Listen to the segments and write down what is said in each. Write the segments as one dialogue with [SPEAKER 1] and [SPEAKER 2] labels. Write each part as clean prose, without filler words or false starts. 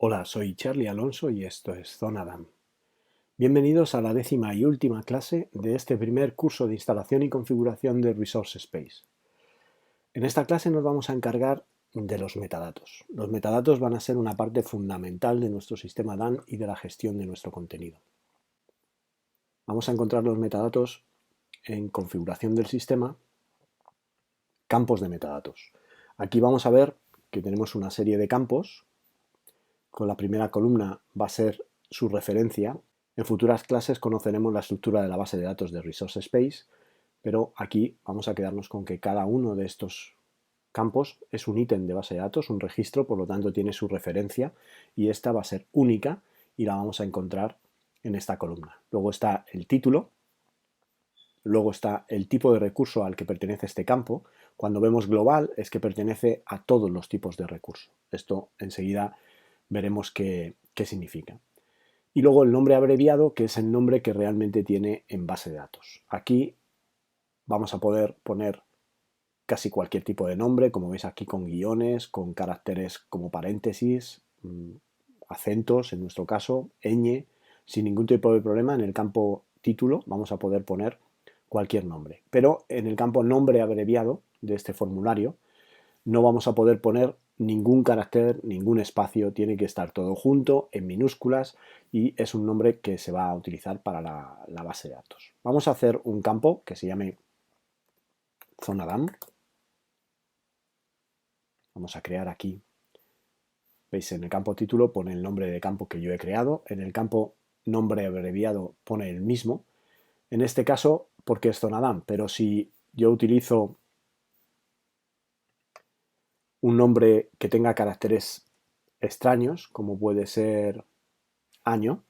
[SPEAKER 1] Hola, soy Charlie Alonso y esto es Zona DAM. Bienvenidos a la 10ª y última clase de este primer curso de instalación y configuración de Resource Space. En esta clase nos vamos a encargar de los metadatos. Los metadatos van a ser una parte fundamental de nuestro sistema DAM y de la gestión de nuestro contenido. Vamos a encontrar los metadatos en configuración del sistema, campos de metadatos. Aquí vamos a ver que tenemos una serie de campos. Con la primera columna va a ser su referencia. En futuras clases conoceremos la estructura de la base de datos de Resource Space, pero aquí vamos a quedarnos con que cada uno de estos campos es un ítem de base de datos, un registro, por lo tanto tiene su referencia y esta va a ser única y la vamos a encontrar en esta columna. Luego está el título, luego está el tipo de recurso al que pertenece este campo. Cuando vemos global es que pertenece a todos los tipos de recurso. Esto enseguida veremos qué significa. Y luego el nombre abreviado, que es el nombre que realmente tiene en base de datos. Aquí vamos a poder poner casi cualquier tipo de nombre, como veis aquí con guiones, con caracteres como paréntesis, acentos en nuestro caso, ñ, sin ningún tipo de problema. En el campo título vamos a poder poner cualquier nombre. Pero en el campo nombre abreviado de este formulario no vamos a poder poner ningún carácter, ningún espacio, tiene que estar todo junto, en minúsculas, y es un nombre que se va a utilizar para la base de datos. Vamos a hacer un campo que se llame zona DAM. Vamos a crear aquí, veis, en el campo título pone el nombre de campo que yo he creado, en el campo nombre abreviado pone el mismo, en este caso porque es zona DAM, pero si yo utilizo un nombre que tenga caracteres extraños, como puede ser año,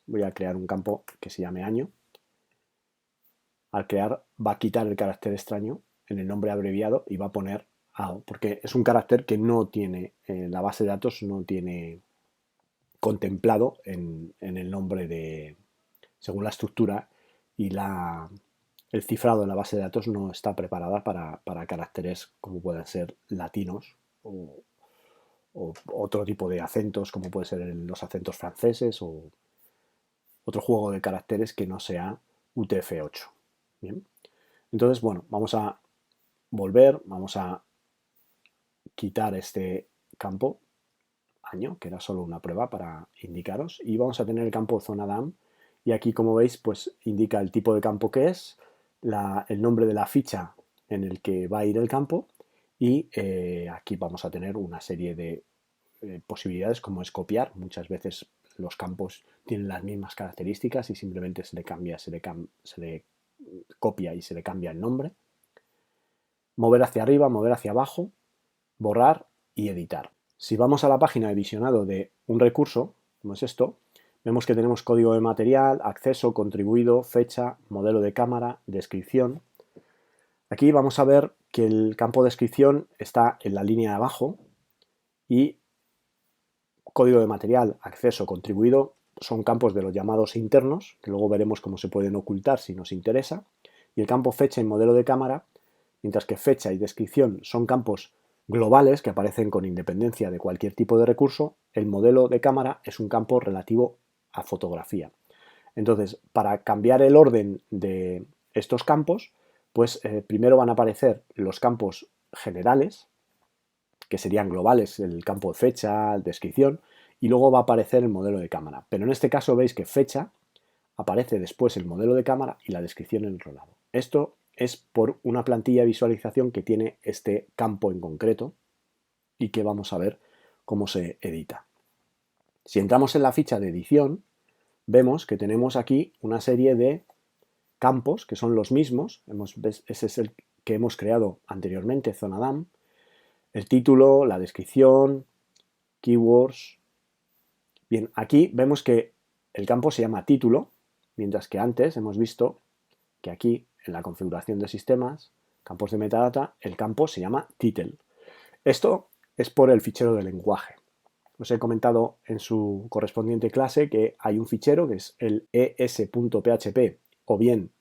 [SPEAKER 1] voy a crear un campo que se llame año. Al crear va a quitar el carácter extraño en el nombre abreviado y va a poner AO, porque es un carácter que no tiene, la base de datos no tiene contemplado en el nombre de, según la estructura y el cifrado en la base de datos no está preparada para caracteres como pueden ser latinos o otro tipo de acentos como pueden ser los acentos franceses o otro juego de caracteres que no sea UTF-8. Bien. Entonces, bueno, vamos a volver, vamos a quitar este campo año, que era solo una prueba para indicaros, y vamos a tener el campo zona DAM, y aquí, como veis, pues indica el tipo de campo que es, el nombre de la ficha en el que va a ir el campo, y aquí vamos a tener una serie de posibilidades como es copiar. Muchas veces los campos tienen las mismas características y simplemente se le cambia, se le copia y se le cambia el nombre. Mover hacia arriba, mover hacia abajo, borrar y editar. Si vamos a la página de visionado de un recurso, como es esto, vemos que tenemos código de material, acceso, contribuido, fecha, modelo de cámara, descripción. Aquí vamos a ver que el campo descripción está en la línea de abajo y código de material, acceso, contribuido son campos de los llamados internos, que luego veremos cómo se pueden ocultar si nos interesa, y el campo fecha y modelo de cámara, mientras que fecha y descripción son campos globales que aparecen con independencia de cualquier tipo de recurso, el modelo de cámara es un campo relativo a fotografía. Entonces, para cambiar el orden de estos campos, pues primero van a aparecer los campos generales, que serían globales, el campo de fecha, descripción, y luego va a aparecer el modelo de cámara. Pero en este caso veis que fecha aparece después el modelo de cámara y la descripción en otro lado. Esto es por una plantilla de visualización que tiene este campo en concreto y que vamos a ver cómo se edita. Si entramos en la ficha de edición, vemos que tenemos aquí una serie de campos que son los mismos. Ese es el que hemos creado anteriormente, zona DAM. El título, la descripción, keywords. Bien, aquí vemos que el campo se llama título, mientras que antes hemos visto que aquí en la configuración de sistemas, campos de metadata, el campo se llama title. Esto es por el fichero de lenguaje. Os he comentado en su correspondiente clase que hay un fichero que es el es.php o bien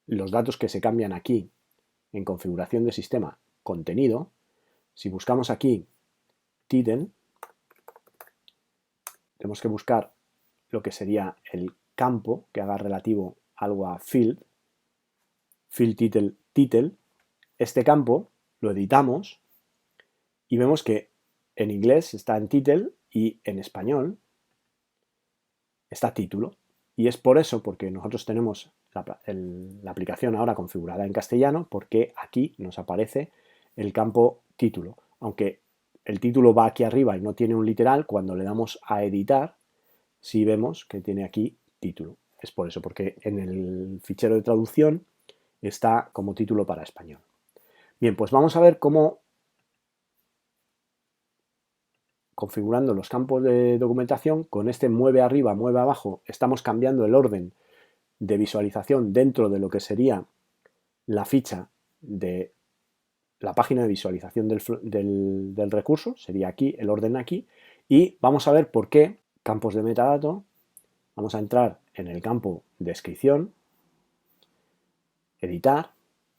[SPEAKER 1] los datos que se cambian aquí en configuración de sistema contenido. Si buscamos aquí title, tenemos que buscar lo que sería el campo que haga relativo algo a field title, title. Este campo lo editamos y vemos que en inglés está en title y en español está título. Y es por eso, porque nosotros tenemos la aplicación ahora configurada en castellano, porque aquí nos aparece el campo título. Aunque el título va aquí arriba y no tiene un literal, cuando le damos a editar, sí vemos que tiene aquí título. Es por eso, porque en el fichero de traducción está como título para español. Bien, pues vamos a ver cómo, configurando los campos de documentación, con este mueve arriba, mueve abajo, estamos cambiando el orden de visualización dentro de lo que sería la ficha de la página de visualización del recurso, sería aquí, el orden aquí, y vamos a ver por qué campos de metadato. Vamos a entrar en el campo descripción, editar,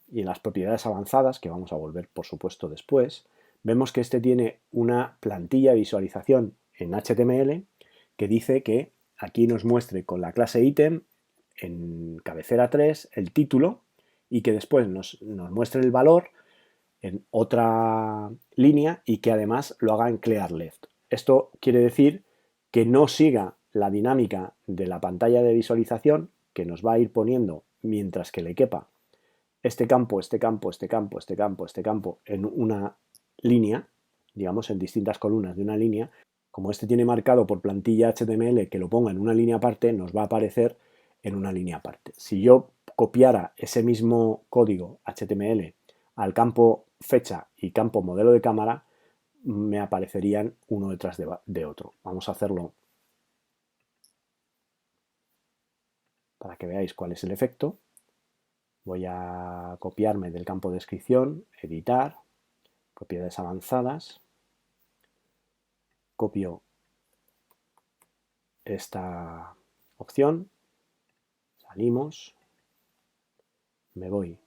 [SPEAKER 1] y en las propiedades avanzadas, que vamos a volver por supuesto después, vemos que este tiene una plantilla de visualización en HTML que dice que aquí nos muestre con la clase ítem en cabecera 3 el título y que después nos muestre el valor en otra línea y que además lo haga en clear left. Esto quiere decir que no siga la dinámica de la pantalla de visualización que nos va a ir poniendo mientras que le quepa este campo, este campo, este campo, este campo, este campo en una línea, digamos en distintas columnas de una línea. Como este tiene marcado por plantilla HTML que lo ponga en una línea aparte, nos va a aparecer en una línea aparte. Si yo copiara ese mismo código HTML al campo fecha y campo modelo de cámara, me aparecerían uno detrás de otro. Vamos a hacerlo para que veáis cuál es el efecto. Voy a copiarme del campo de descripción, editar, propiedades avanzadas, copio esta opción, salimos, me voy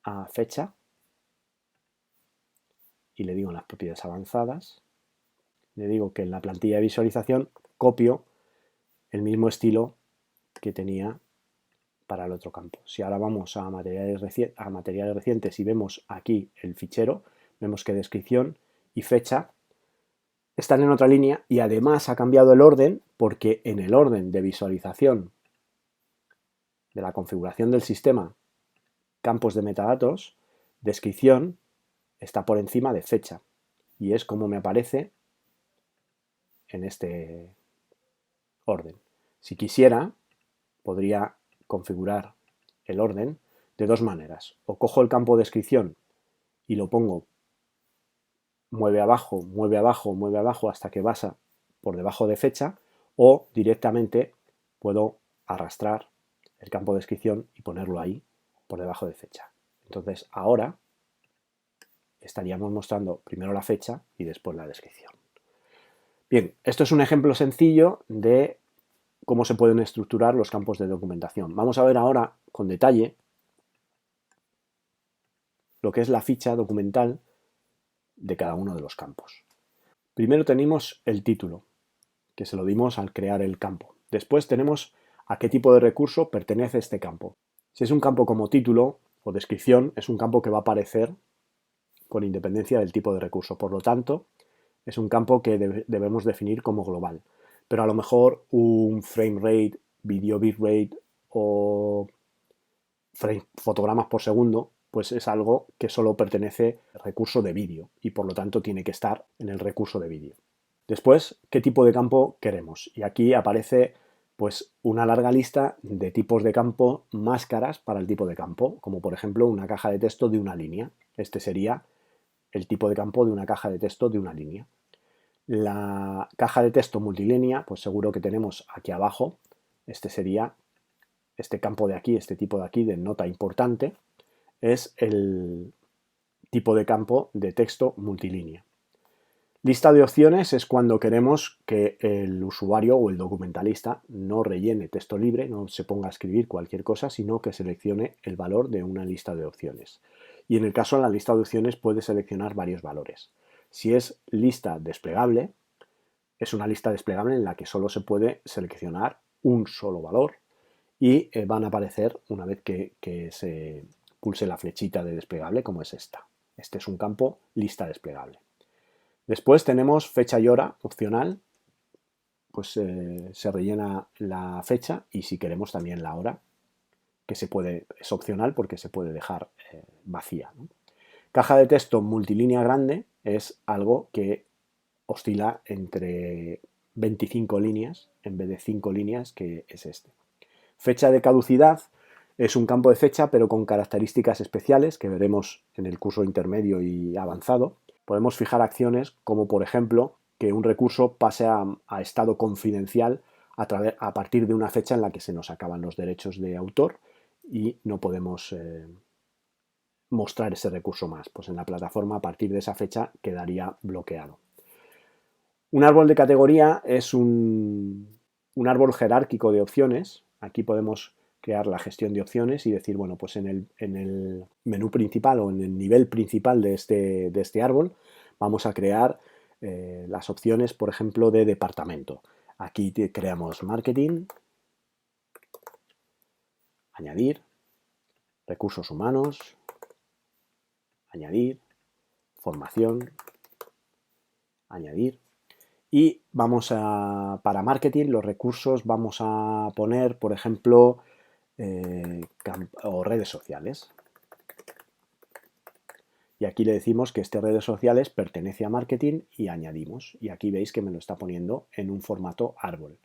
[SPEAKER 1] a fecha y le digo en las propiedades avanzadas, le digo que en la plantilla de visualización copio el mismo estilo que tenía para el otro campo. Si ahora vamos a materiales recientes y vemos aquí el fichero, vemos que descripción y fecha están en otra línea y además ha cambiado el orden porque en el orden de visualización de la configuración del sistema, campos de metadatos, descripción está por encima de fecha y es como me aparece en este orden. Si quisiera, podría configurar el orden de dos maneras. O cojo el campo de descripción y lo pongo mueve abajo, mueve abajo, mueve abajo hasta que pasa por debajo de fecha, o directamente puedo arrastrar el campo de descripción y ponerlo ahí por debajo de fecha. Entonces ahora estaríamos mostrando primero la fecha y después la descripción. Bien, esto es un ejemplo sencillo de cómo se pueden estructurar los campos de documentación. Vamos a ver ahora con detalle lo que es la ficha documental de cada uno de los campos. Primero tenemos el título, que se lo dimos al crear el campo. Después tenemos a qué tipo de recurso pertenece este campo. Si es un campo como título o descripción, es un campo que va a aparecer con independencia del tipo de recurso. Por lo tanto, es un campo que debemos definir como global. Pero a lo mejor un frame rate, video bitrate o fotogramas por segundo, pues es algo que solo pertenece al recurso de vídeo y por lo tanto tiene que estar en el recurso de vídeo. Después, ¿qué tipo de campo queremos? Y aquí aparece pues una larga lista de tipos de campo máscaras para el tipo de campo, como por ejemplo una caja de texto de una línea. Este sería el tipo de campo de una caja de texto de una línea. La caja de texto multilínea, pues seguro que tenemos aquí abajo, este sería este campo de aquí, este tipo de aquí de nota importante, es el tipo de campo de texto multilínea. Lista de opciones es cuando queremos que el usuario o el documentalista no rellene texto libre, no se ponga a escribir cualquier cosa, sino que seleccione el valor de una lista de opciones. Y en el caso de la lista de opciones puede seleccionar varios valores. Si es lista desplegable, es una lista desplegable en la que solo se puede seleccionar un solo valor y van a aparecer una vez que se pulse la flechita de desplegable, como es esta. Este es un campo lista desplegable. Después tenemos fecha y hora opcional, pues se rellena la fecha y si queremos también la hora, que es opcional porque se puede dejar vacía, ¿no? Caja de texto multilínea grande es algo que oscila entre 25 líneas en vez de 5 líneas, que es este. Fecha de caducidad es un campo de fecha pero con características especiales que veremos en el curso intermedio y avanzado. Podemos fijar acciones como por ejemplo que un recurso pase a estado confidencial a partir de una fecha en la que se nos acaban los derechos de autor y no podemos mostrar ese recurso más. Pues en la plataforma a partir de esa fecha quedaría bloqueado. Un árbol de categoría es un árbol jerárquico de opciones. Aquí podemos crear la gestión de opciones y decir, bueno, pues en el menú principal o en el nivel principal de este árbol vamos a crear las opciones, por ejemplo, de departamento. Aquí creamos marketing, añadir, recursos humanos, añadir, formación, añadir. Y para marketing, los recursos vamos a poner, por ejemplo, o redes sociales. Y aquí le decimos que este redes sociales pertenece a marketing y añadimos. Y aquí veis que me lo está poniendo en un formato árbol.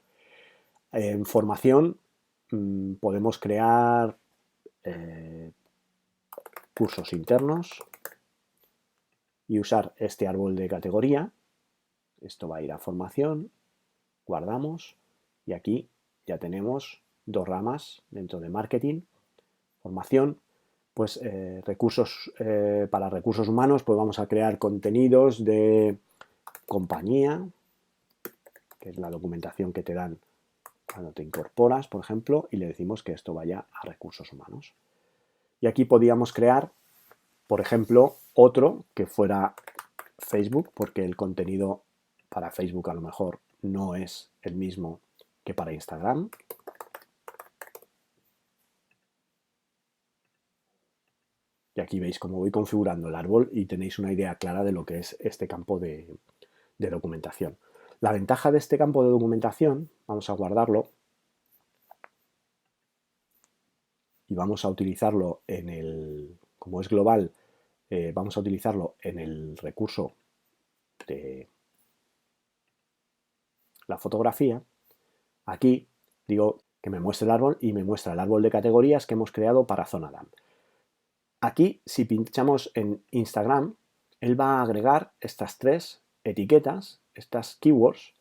[SPEAKER 1] En formación podemos crear cursos internos y usar este árbol de categoría. Esto va a ir a formación, guardamos y aquí ya tenemos dos ramas dentro de marketing, formación, pues para recursos humanos pues vamos a crear contenidos de compañía, que es la documentación que te dan cuando te incorporas, por ejemplo, y le decimos que esto vaya a recursos humanos. Y aquí podíamos crear, por ejemplo, otro que fuera Facebook, porque el contenido para Facebook a lo mejor no es el mismo que para Instagram. Y aquí veis cómo voy configurando el árbol y tenéis una idea clara de lo que es este campo de documentación. La ventaja de este campo de documentación, vamos a guardarlo y vamos a utilizarlo como es global, vamos a utilizarlo en el recurso de la fotografía. Aquí digo que me muestre el árbol y me muestra el árbol de categorías que hemos creado para Zona DAM. Aquí, si pinchamos en Instagram, él va a agregar estas tres etiquetas, estas keywords,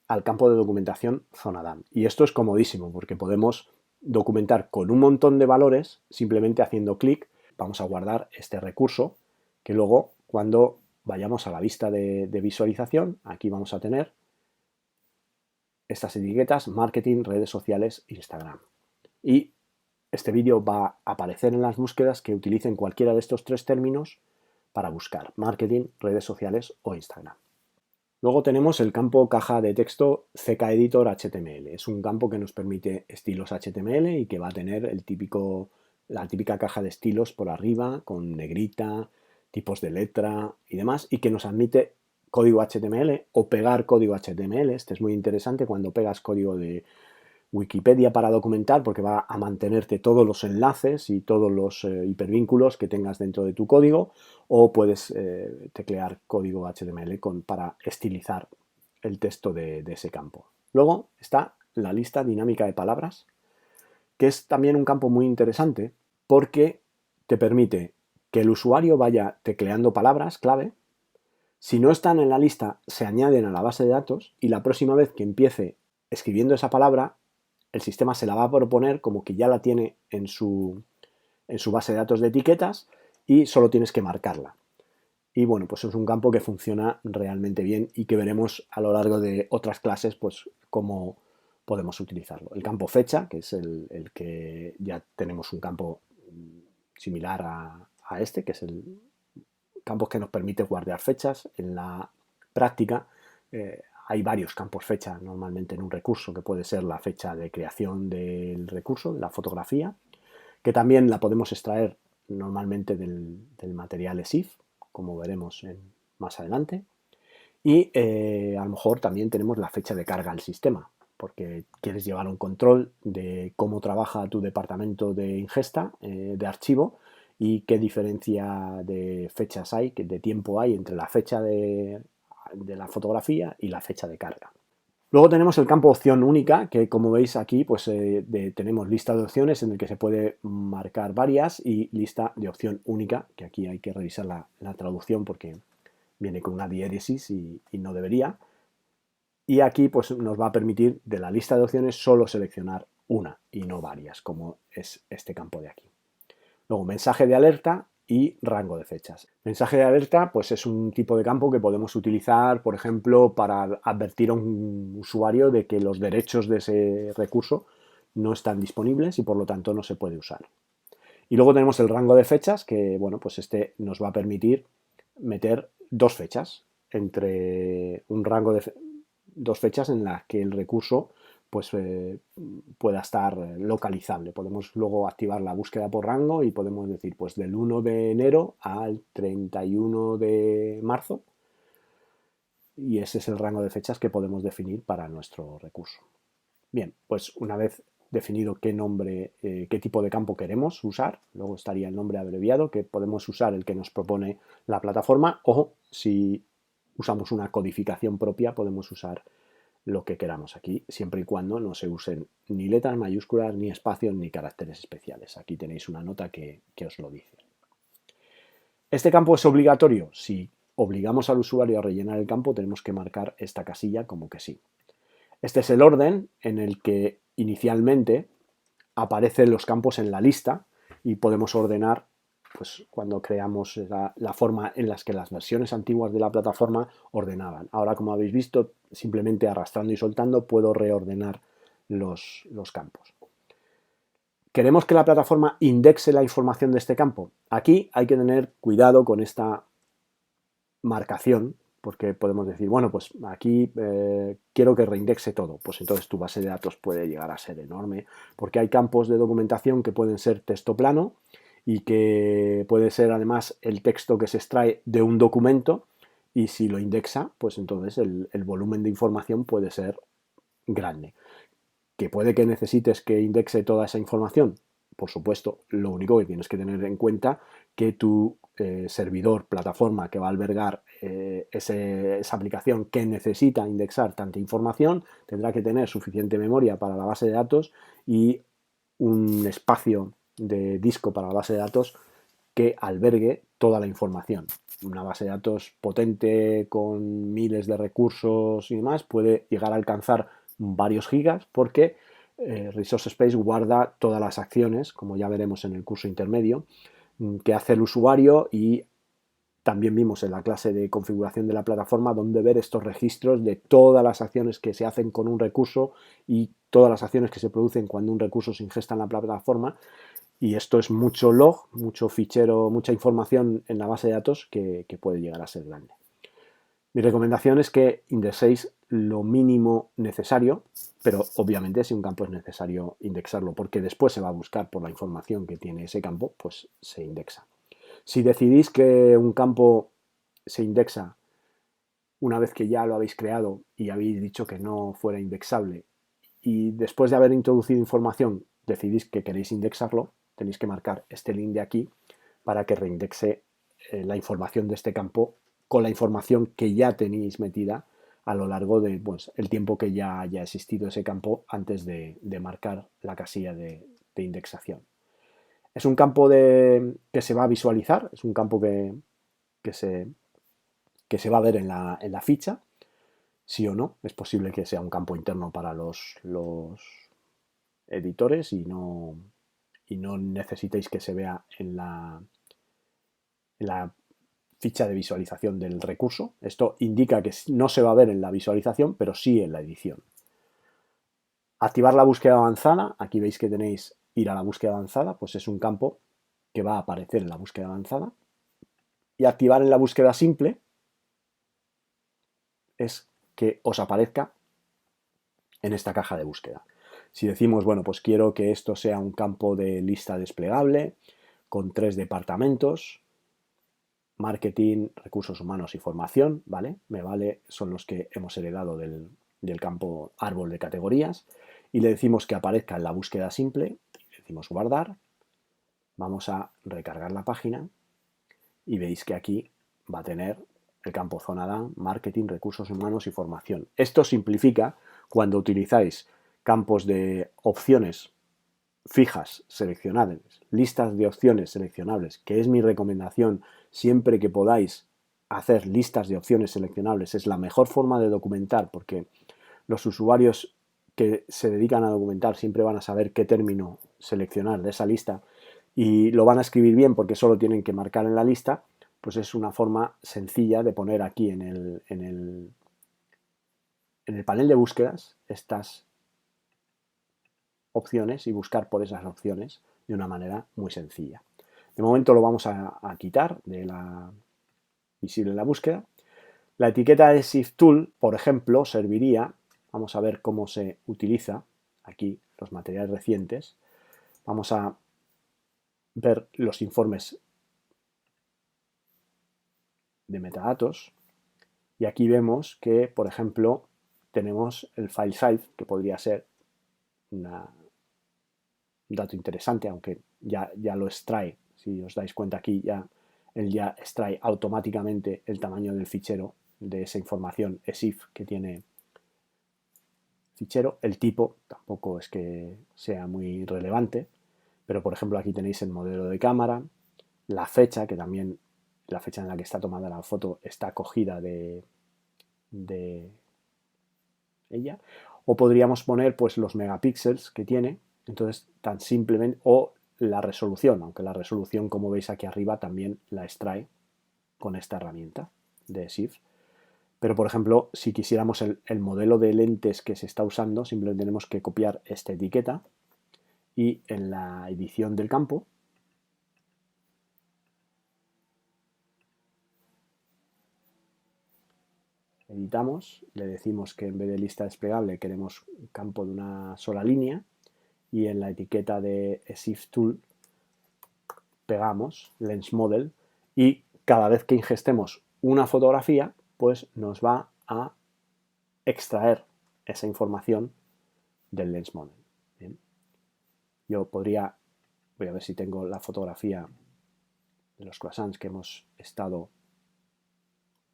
[SPEAKER 1] al campo de documentación Zona DAM. Y esto es comodísimo porque podemos documentar con un montón de valores simplemente haciendo clic. Vamos a guardar este recurso que luego cuando vayamos a la vista de visualización, aquí vamos a tener estas etiquetas: marketing, redes sociales, Instagram. Y este vídeo va a aparecer en las búsquedas que utilicen cualquiera de estos tres términos para buscar marketing, redes sociales o Instagram. Luego tenemos el campo caja de texto CK Editor HTML. Es un campo que nos permite estilos HTML y que va a tener la típica caja de estilos por arriba con negrita, tipos de letra y demás, y que nos admite código HTML o pegar código HTML. Este es muy interesante cuando pegas código de Wikipedia para documentar, porque va a mantenerte todos los enlaces y todos los hipervínculos que tengas dentro de tu código, o puedes teclear código HTML para estilizar el texto de ese campo. Luego está la lista dinámica de palabras, que es también un campo muy interesante porque te permite que el usuario vaya tecleando palabras clave. Si no están en la lista, se añaden a la base de datos y la próxima vez que empiece escribiendo esa palabra, el sistema se la va a proponer como que ya la tiene en su base de datos de etiquetas y solo tienes que marcarla. Y bueno, pues es un campo que funciona realmente bien y que veremos a lo largo de otras clases pues cómo podemos utilizarlo. El campo fecha, que es el que ya tenemos un campo similar a este, que es el campo que nos permite guardar fechas. En la práctica hay varios campos fecha normalmente en un recurso, que puede ser la fecha de creación del recurso, de la fotografía, que también la podemos extraer normalmente del material EXIF, como veremos más adelante. Y a lo mejor también tenemos la fecha de carga al sistema, porque quieres llevar un control de cómo trabaja tu departamento de ingesta de archivo y qué diferencia de fechas hay, de tiempo hay entre la fecha de la fotografía y la fecha de carga. Luego tenemos el campo opción única, que como veis aquí pues tenemos lista de opciones en el que se puede marcar varias y lista de opción única, que aquí hay que revisar la traducción porque viene con una diéresis y no debería. Y aquí pues nos va a permitir de la lista de opciones solo seleccionar una y no varias, como es este campo de aquí. Luego, mensaje de alerta y rango de fechas. Mensaje de alerta pues es un tipo de campo que podemos utilizar, por ejemplo, para advertir a un usuario de que los derechos de ese recurso no están disponibles y por lo tanto no se puede usar. Y luego tenemos el rango de fechas, que bueno, pues este nos va a permitir meter dos fechas, entre un rango de dos fechas en las que el recurso pues pueda estar localizable. Podemos luego activar la búsqueda por rango y podemos decir pues del 1 de enero al 31 de marzo, y ese es el rango de fechas que podemos definir para nuestro recurso. Bien, pues una vez definido qué nombre, qué tipo de campo queremos usar, luego estaría el nombre abreviado, que podemos usar el que nos propone la plataforma, o si usamos una codificación propia podemos usar lo que queramos aquí, siempre y cuando no se usen ni letras mayúsculas, ni espacios, ni caracteres especiales. Aquí tenéis una nota que os lo dice. ¿Este campo es obligatorio? Si obligamos al usuario a rellenar el campo, tenemos que marcar esta casilla como que sí. Este es el orden en el que inicialmente aparecen los campos en la lista y podemos ordenar, pues cuando creamos la forma en las que las versiones antiguas de la plataforma ordenaban. Ahora, como habéis visto, simplemente arrastrando y soltando puedo reordenar los campos. ¿Queremos que la plataforma indexe la información de este campo? Aquí hay que tener cuidado con esta marcación, porque podemos decir, bueno, pues aquí quiero que reindexe todo, pues entonces tu base de datos puede llegar a ser enorme, porque hay campos de documentación que pueden ser texto plano y que puede ser además el texto que se extrae de un documento, y si lo indexa, pues entonces el volumen de información puede ser grande. ¿Que puede que necesites que indexe toda esa información? Por supuesto, lo único que tienes que tener en cuenta que tu servidor, plataforma que va a albergar esa aplicación que necesita indexar tanta información, tendrá que tener suficiente memoria para la base de datos y un espacio de disco para la base de datos que albergue toda la información. Una base de datos potente con miles de recursos y demás puede llegar a alcanzar varios gigas porque Resource Space guarda todas las acciones, como ya veremos en el curso intermedio, que hace el usuario, y también vimos en la clase de configuración de la plataforma donde ver estos registros de todas las acciones que se hacen con un recurso y todas las acciones que se producen cuando un recurso se ingesta en la plataforma. Y esto es mucho log, mucho fichero, mucha información en la base de datos que puede llegar a ser grande. Mi recomendación es que indexéis lo mínimo necesario, pero obviamente si un campo es necesario indexarlo porque después se va a buscar por la información que tiene ese campo, pues se indexa. Si decidís que un campo se indexa una vez que ya lo habéis creado y habéis dicho que no fuera indexable, y después de haber introducido información decidís que queréis indexarlo, tenéis que marcar este link de aquí para que reindexe la información de este campo con la información que ya tenéis metida a lo largo de el tiempo que ya haya existido ese campo antes de marcar la casilla de indexación. Es un campo que se va a visualizar, es un campo que se va a ver en la ficha, sí o no. Es posible que sea un campo interno para los editores y no necesitéis que se vea en la ficha de visualización del recurso. Esto indica que no se va a ver en la visualización, pero sí en la edición. Activar la búsqueda avanzada. Aquí veis que tenéis ir a la búsqueda avanzada, pues es un campo que va a aparecer en la búsqueda avanzada. Y activar en la búsqueda simple es que os aparezca en esta caja de búsqueda. Si decimos, bueno, pues quiero que esto sea un campo de lista desplegable con 3 departamentos, marketing, recursos humanos y formación, ¿vale? Me vale, son los que hemos heredado del campo árbol de categorías, y le decimos que aparezca en la búsqueda simple, decimos guardar, vamos a recargar la página y veis que aquí va a tener el campo zona DAM, marketing, recursos humanos y formación. Esto simplifica cuando utilizáis campos de opciones fijas, seleccionables, listas de opciones seleccionables, que es mi recomendación siempre que podáis hacer listas de opciones seleccionables. Es la mejor forma de documentar, porque los usuarios que se dedican a documentar siempre van a saber qué término seleccionar de esa lista y lo van a escribir bien porque solo tienen que marcar en la lista. Pues es una forma sencilla de poner aquí en el panel de búsquedas estas opciones y buscar por esas opciones de una manera muy sencilla. De momento lo vamos a quitar de la visible en la búsqueda. La etiqueta de Shift Tool, por ejemplo, serviría, vamos a ver cómo se utiliza aquí los materiales recientes. Vamos a ver los informes de metadatos y aquí vemos que, por ejemplo, tenemos el file size, que podría ser un dato interesante, aunque ya lo extrae. Si os dais cuenta aquí, él ya extrae automáticamente el tamaño del fichero de esa información EXIF que tiene fichero. El tipo tampoco es que sea muy relevante, pero por ejemplo aquí tenéis el modelo de cámara, la fecha, que también la fecha en la que está tomada la foto está cogida de ella, o podríamos poner pues los megapíxeles que tiene, entonces tan simplemente, o la resolución, aunque la resolución, como veis aquí arriba, también la extrae con esta herramienta de Shift. Pero por ejemplo, si quisiéramos el modelo de lentes que se está usando, simplemente tenemos que copiar esta etiqueta y en la edición del campo editamos, le decimos que en vez de lista desplegable queremos un campo de una sola línea y en la etiqueta de Shift Tool pegamos Lens Model y cada vez que ingestemos una fotografía, pues nos va a extraer esa información del Lens Model. Bien. Yo voy a ver si tengo la fotografía de los croissants que hemos estado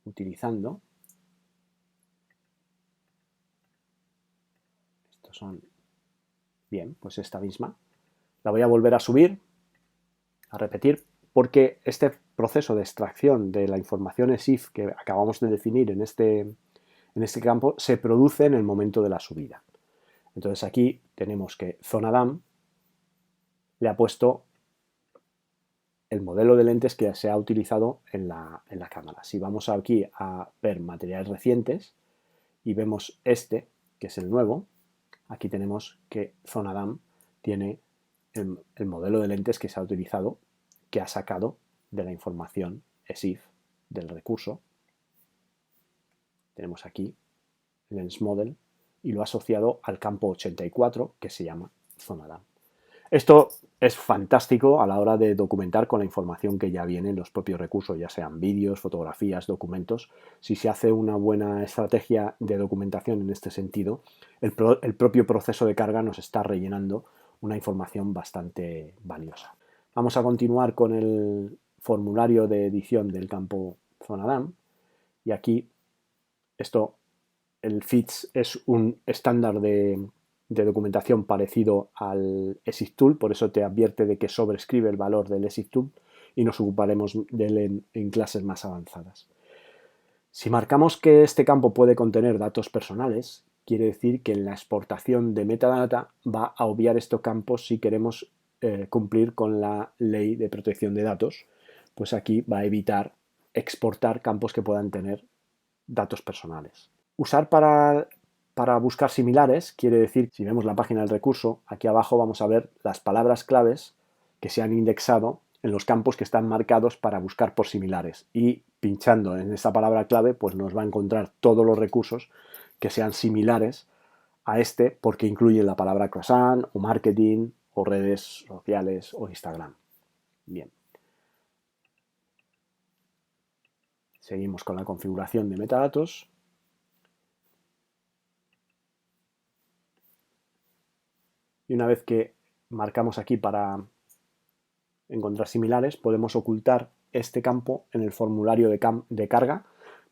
[SPEAKER 1] utilizando. Estos son, bien, pues esta misma. La voy a volver a subir, a repetir, porque este proceso de extracción de la información EXIF que acabamos de definir en este campo se produce en el momento de la subida. Entonces aquí tenemos que zona DAM le ha puesto el modelo de lentes que se ha utilizado en la cámara. Si vamos aquí a ver materiales recientes y vemos este, que es el nuevo, aquí tenemos que zona DAM tiene el modelo de lentes que se ha utilizado, que ha sacado de la información EXIF del recurso. Tenemos aquí Lens Model y lo ha asociado al campo 84 que se llama zona DAM. Esto es fantástico a la hora de documentar con la información que ya viene en los propios recursos, ya sean vídeos, fotografías, documentos. Si se hace una buena estrategia de documentación en este sentido, el propio proceso de carga nos está rellenando una información bastante valiosa. Vamos a continuar con el formulario de edición del campo zona DAM y aquí el FITS es un estándar de documentación parecido al EXIF Tool, por eso te advierte de que sobrescribe el valor del EXIF Tool y nos ocuparemos de él en clases más avanzadas. Si marcamos que este campo puede contener datos personales, quiere decir que en la exportación de metadata va a obviar estos campos si queremos cumplir con la ley de protección de datos, pues aquí va a evitar exportar campos que puedan tener datos personales. Usar para buscar similares quiere decir, si vemos la página del recurso, aquí abajo vamos a ver las palabras claves que se han indexado en los campos que están marcados para buscar por similares, y pinchando en esta palabra clave pues nos va a encontrar todos los recursos que sean similares a este, porque incluyen la palabra croissant o marketing o redes sociales o Instagram. Bien. Seguimos con la configuración de metadatos. Y una vez que marcamos aquí para encontrar similares, podemos ocultar este campo en el formulario de carga,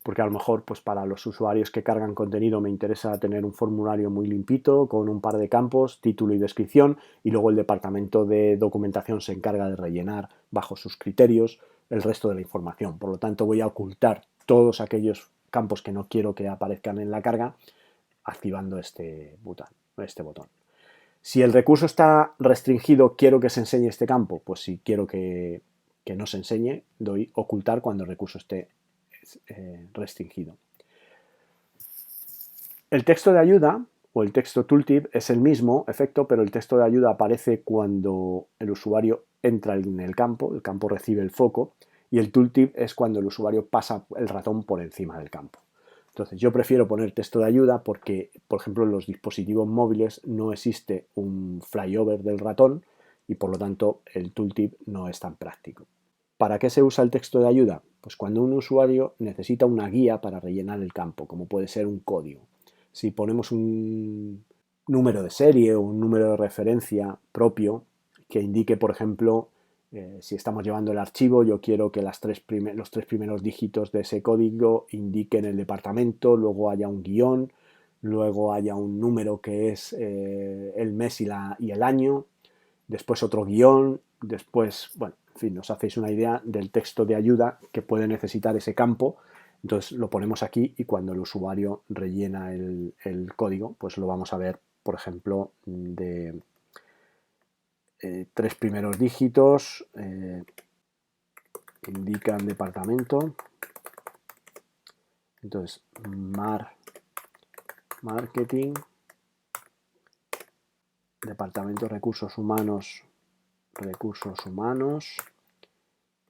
[SPEAKER 1] porque a lo mejor pues para los usuarios que cargan contenido me interesa tener un formulario muy limpito con un par de campos, título y descripción, y luego el departamento de documentación se encarga de rellenar bajo sus criterios el resto de la información. Por lo tanto, voy a ocultar todos aquellos campos que no quiero que aparezcan en la carga activando este botón. Si el recurso está restringido, quiero que se enseñe este campo. Pues si quiero que no se enseñe, doy ocultar cuando el recurso esté restringido. El texto de ayuda o el texto tooltip es el mismo efecto, pero el texto de ayuda aparece cuando el usuario entra en el campo recibe el foco, y el tooltip es cuando el usuario pasa el ratón por encima del campo. Entonces yo prefiero poner texto de ayuda porque, por ejemplo, en los dispositivos móviles no existe un flyover del ratón y por lo tanto el tooltip no es tan práctico. ¿Para qué se usa el texto de ayuda? Pues cuando un usuario necesita una guía para rellenar el campo, como puede ser un código. Si ponemos un número de serie o un número de referencia propio que indique, por ejemplo, si estamos llevando el archivo, yo quiero que los tres primeros dígitos de ese código indiquen el departamento, luego haya un guión, luego haya un número que es el mes y el año, después otro guión, después, bueno, en fin, os hacéis una idea del texto de ayuda que puede necesitar ese campo. Entonces lo ponemos aquí y cuando el usuario rellena el código, pues lo vamos a ver, por ejemplo, de tres primeros dígitos, indican departamento. Entonces, marketing, departamento recursos humanos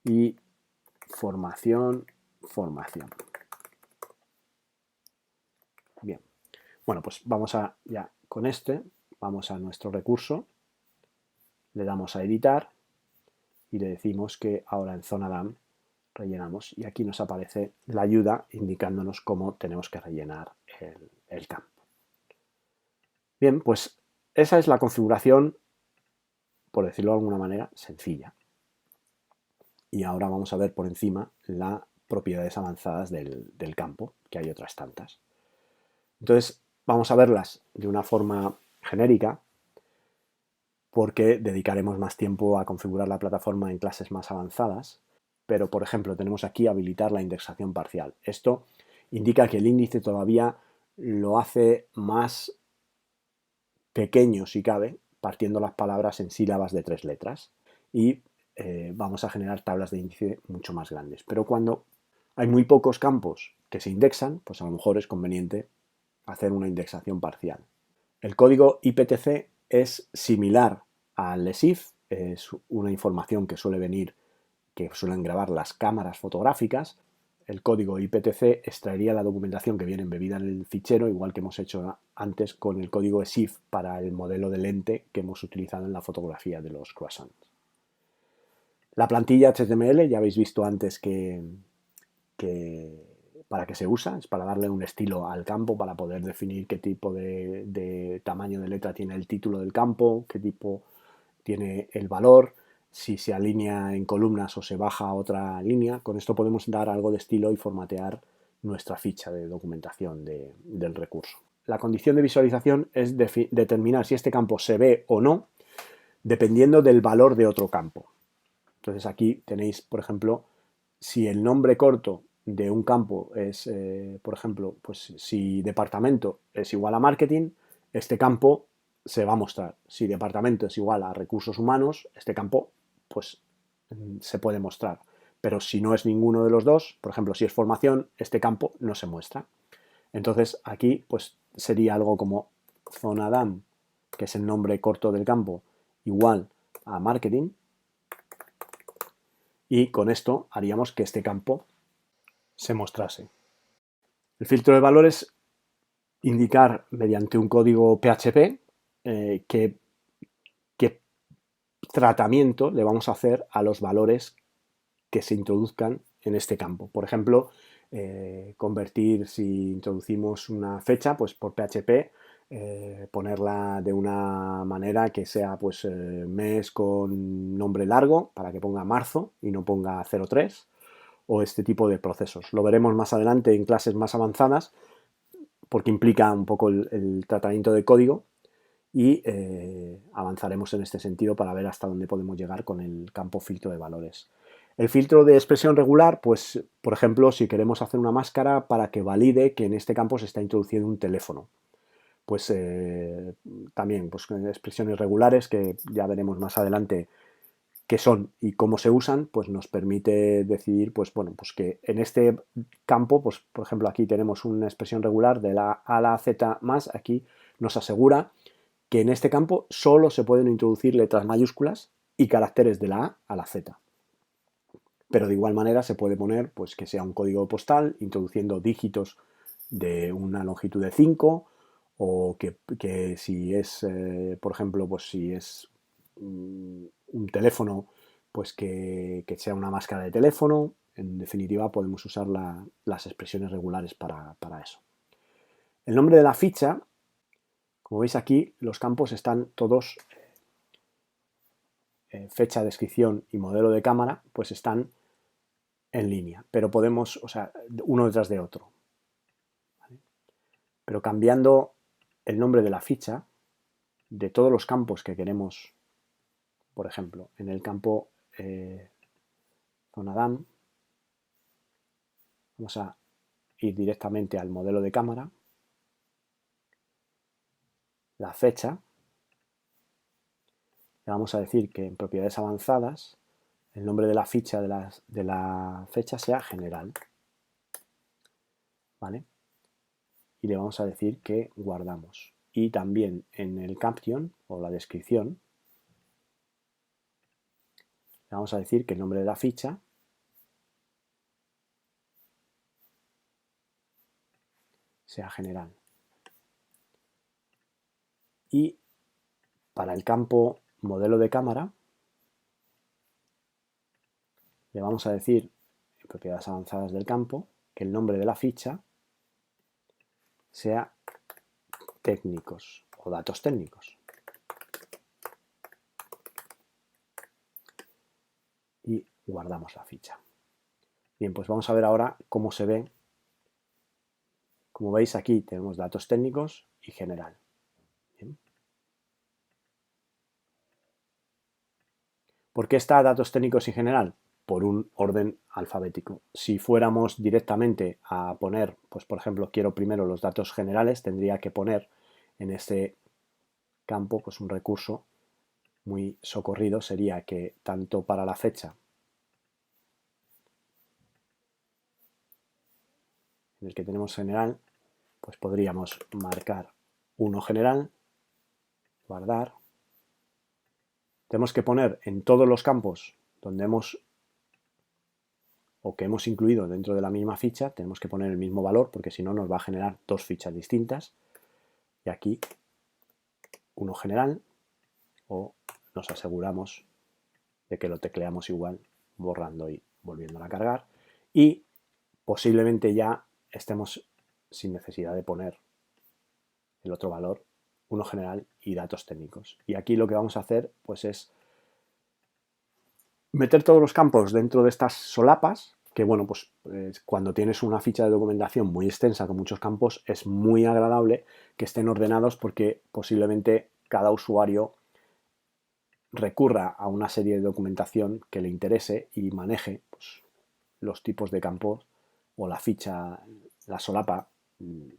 [SPEAKER 1] y formación. Bien, bueno, pues vamos ya con vamos a nuestro recurso, le damos a editar y le decimos que ahora en zona DAM rellenamos, y aquí nos aparece la ayuda indicándonos cómo tenemos que rellenar el campo. Bien, pues esa es la configuración, por decirlo de alguna manera, sencilla. Y ahora vamos a ver por encima las propiedades avanzadas del campo, que hay otras tantas. Entonces, vamos a verlas de una forma genérica, porque dedicaremos más tiempo a configurar la plataforma en clases más avanzadas. Pero, por ejemplo, tenemos aquí habilitar la indexación parcial. Esto indica que el índice todavía lo hace más pequeño, si cabe, partiendo las palabras en sílabas de 3 letras. Y vamos a generar tablas de índice mucho más grandes. Pero cuando hay muy pocos campos que se indexan, pues a lo mejor es conveniente hacer una indexación parcial. El código IPTC es similar al ESIF, es una información que suelen grabar las cámaras fotográficas. El código IPTC extraería la documentación que viene embebida en el fichero, igual que hemos hecho antes con el código ESIF para el modelo de lente que hemos utilizado en la fotografía de los croissants. La plantilla HTML ya habéis visto antes para qué se usa, es para darle un estilo al campo, para poder definir qué tipo de tamaño de letra tiene el título del campo, qué tipo tiene el valor, si se alinea en columnas o se baja a otra línea. Con esto podemos dar algo de estilo y formatear nuestra ficha de documentación del recurso. La condición de visualización es determinar si este campo se ve o no, dependiendo del valor de otro campo. Entonces aquí tenéis, por ejemplo, si el nombre corto de un campo es, por ejemplo, pues si departamento es igual a marketing, este campo se va a mostrar. Si departamento es igual a recursos humanos, este campo pues se puede mostrar. Pero si no es ninguno de los dos, por ejemplo, si es formación, este campo no se muestra. Entonces aquí pues sería algo como zona DAM, que es el nombre corto del campo, igual a marketing. y con esto haríamos que este campo se mostrase. El filtro de valores indicar mediante un código PHP qué tratamiento le vamos a hacer a los valores que se introduzcan en este campo. Por ejemplo, convertir, si introducimos una fecha, pues por PHP, ponerla de una manera que sea pues mes con nombre largo, para que ponga marzo y no ponga 03, o este tipo de procesos. Lo veremos más adelante en clases más avanzadas, porque implica un poco el tratamiento de código, y avanzaremos en este sentido para ver hasta dónde podemos llegar con el campo filtro de valores. El filtro de expresión regular, pues, por ejemplo, si queremos hacer una máscara para que valide que en este campo se está introduciendo un teléfono. Pues también, pues, expresiones regulares, que ya veremos más adelante qué son y cómo se usan, pues nos permite decidir, pues bueno, pues que en este campo, pues por ejemplo aquí tenemos una expresión regular de la A a la Z más, aquí nos asegura que en este campo solo se pueden introducir letras mayúsculas y caracteres de la A a la Z. Pero de igual manera se puede poner pues, que sea un código postal introduciendo dígitos de una longitud de 5, o que si es, por ejemplo, pues si es un teléfono, pues que sea una máscara de teléfono. En definitiva, podemos usar las expresiones regulares para eso. El nombre de la ficha, como veis aquí, los campos están todos, fecha, descripción y modelo de cámara, pues están en línea, pero podemos, o sea, uno detrás de otro. ¿Vale? Pero cambiando el nombre de la ficha, de todos los campos que queremos, por ejemplo, en el campo zona DAM, vamos a ir directamente al modelo de cámara, la fecha, le vamos a decir que en propiedades avanzadas el nombre de la ficha de la fecha sea general, ¿vale? Y le vamos a decir que guardamos. Y también en el caption o la descripción le vamos a decir que el nombre de la ficha sea general. Y para el campo modelo de cámara le vamos a decir en propiedades avanzadas del campo que el nombre de la ficha sea técnicos o datos técnicos. Y guardamos la ficha. Bien, pues vamos a ver ahora cómo se ve. Como veis aquí tenemos datos técnicos y general. Bien. ¿Por qué está datos técnicos y general? Por un orden alfabético. Si fuéramos directamente a poner, pues por ejemplo, quiero primero los datos generales, tendría que poner en este campo pues un recurso muy socorrido, sería que tanto para la fecha en el que tenemos general, pues podríamos marcar 1 general, guardar. Tenemos que poner en todos los campos donde hemos o que hemos incluido dentro de la misma ficha, tenemos que poner el mismo valor, porque si no nos va a generar dos fichas distintas. Y aquí uno general, o nos aseguramos de que lo tecleamos igual, borrando y volviendo a cargar. Y posiblemente ya estemos sin necesidad de poner el otro valor, uno general y datos técnicos. Y aquí lo que vamos a hacer pues es meter todos los campos dentro de estas solapas, que bueno, pues cuando tienes una ficha de documentación muy extensa con muchos campos, es muy agradable que estén ordenados, porque posiblemente cada usuario recurra a una serie de documentación que le interese y maneje pues, los tipos de campos o la ficha, la solapa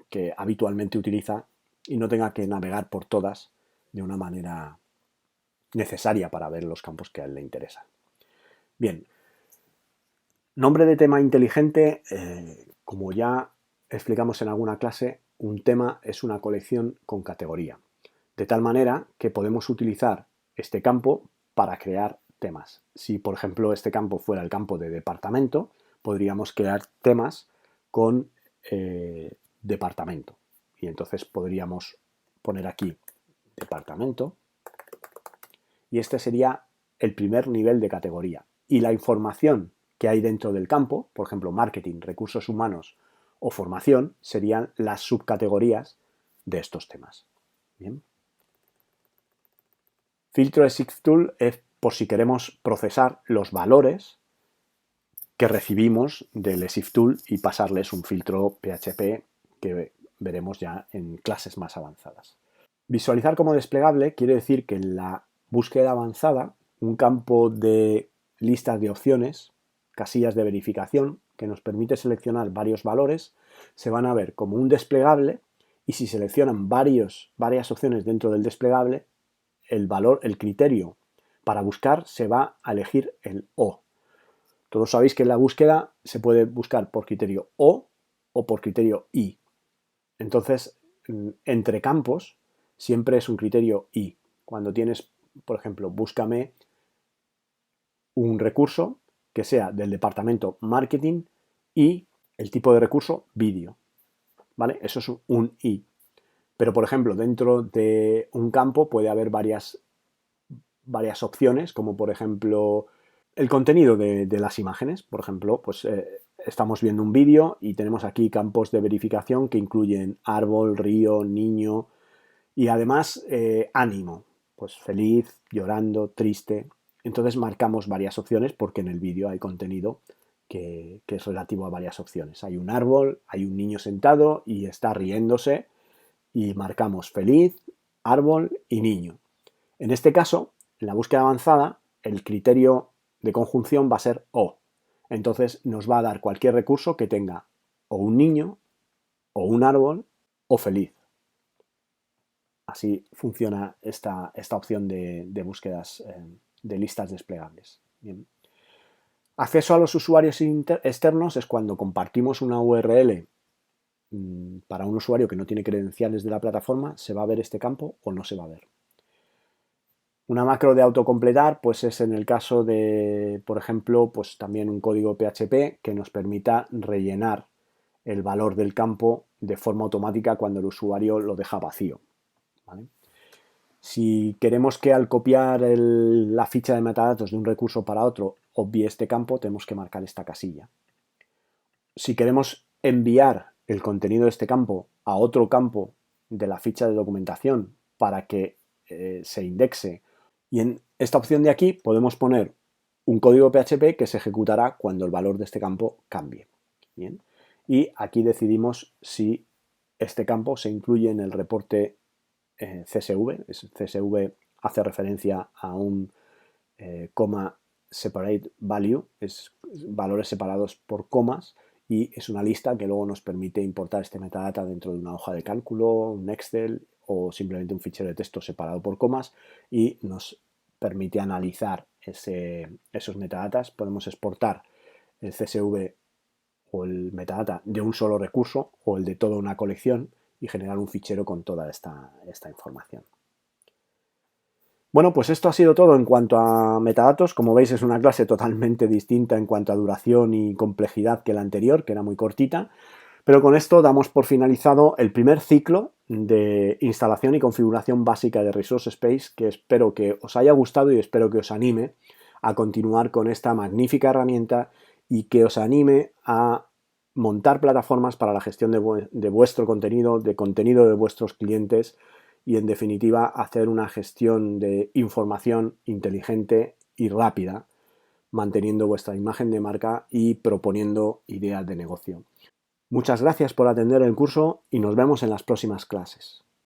[SPEAKER 1] que habitualmente utiliza, y no tenga que navegar por todas de una manera necesaria para ver los campos que a él le interesan. Bien, nombre de tema inteligente. Como ya explicamos en alguna clase, un tema es una colección con categoría, de tal manera que podemos utilizar este campo para crear temas. Si, por ejemplo, este campo fuera el campo de departamento, podríamos crear temas con departamento. Y entonces podríamos poner aquí departamento. Y este sería el primer nivel de categoría. Y la información que hay dentro del campo, por ejemplo, marketing, recursos humanos o formación, serían las subcategorías de estos temas. Bien. Filtro de SIFTool es por si queremos procesar los valores que recibimos del SIFTool y pasarles un filtro PHP que veremos ya en clases más avanzadas. Visualizar como desplegable quiere decir que en la búsqueda avanzada, un campo de listas de opciones, casillas de verificación, que nos permite seleccionar varios valores, se van a ver como un desplegable y si seleccionan varias opciones dentro del desplegable, el criterio para buscar se va a elegir el O. Todos sabéis que en la búsqueda se puede buscar por criterio O por criterio I. Entonces, entre campos siempre es un criterio I. Cuando tienes, por ejemplo, búscame un recurso que sea del departamento marketing y el tipo de recurso vídeo. ¿Vale? Eso es un I. Pero, por ejemplo, dentro de un campo puede haber varias opciones, como por ejemplo el contenido de las imágenes. Por ejemplo, pues estamos viendo un vídeo y tenemos aquí campos de verificación que incluyen árbol, río, niño y además ánimo, pues feliz, llorando, triste. Entonces marcamos varias opciones porque en el vídeo hay contenido que es relativo a varias opciones. Hay un árbol, hay un niño sentado y está riéndose y marcamos feliz, árbol y niño. En este caso, en la búsqueda avanzada, el criterio de conjunción va a ser O. Entonces nos va a dar cualquier recurso que tenga o un niño, o un árbol, o feliz. Así funciona esta opción de búsquedas de listas desplegables. Bien. Acceso a los usuarios externos es cuando compartimos una URL para un usuario que no tiene credenciales de la plataforma, ¿se va a ver este campo o no se va a ver? Una macro de autocompletar, pues es en el caso de, por ejemplo, pues también un código PHP que nos permita rellenar el valor del campo de forma automática cuando el usuario lo deja vacío. ¿Vale? Si queremos que al copiar la ficha de metadatos de un recurso para otro obvie este campo, tenemos que marcar esta casilla. Si queremos enviar el contenido de este campo a otro campo de la ficha de documentación para que se indexe, y en esta opción de aquí podemos poner un código PHP que se ejecutará cuando el valor de este campo cambie. Bien. Y aquí decidimos si este campo se incluye en el reporte CSV. CSV hace referencia a un coma separate value, es valores separados por comas, y es una lista que luego nos permite importar este metadata dentro de una hoja de cálculo, un Excel o simplemente un fichero de texto separado por comas y nos permite analizar esos metadatas. Podemos exportar el CSV o el metadata de un solo recurso o el de toda una colección y generar un fichero con toda esta información. Bueno, pues esto ha sido todo en cuanto a metadatos. Como veis, es una clase totalmente distinta en cuanto a duración y complejidad que la anterior, que era muy cortita. Pero con esto damos por finalizado el primer ciclo de instalación y configuración básica de Resource Space, que espero que os haya gustado y espero que os anime a continuar con esta magnífica herramienta y que os anime a montar plataformas para la gestión de vuestro contenido, de contenido de vuestros clientes y, en definitiva, hacer una gestión de información inteligente y rápida, manteniendo vuestra imagen de marca y proponiendo ideas de negocio. Muchas gracias por atender el curso y nos vemos en las próximas clases.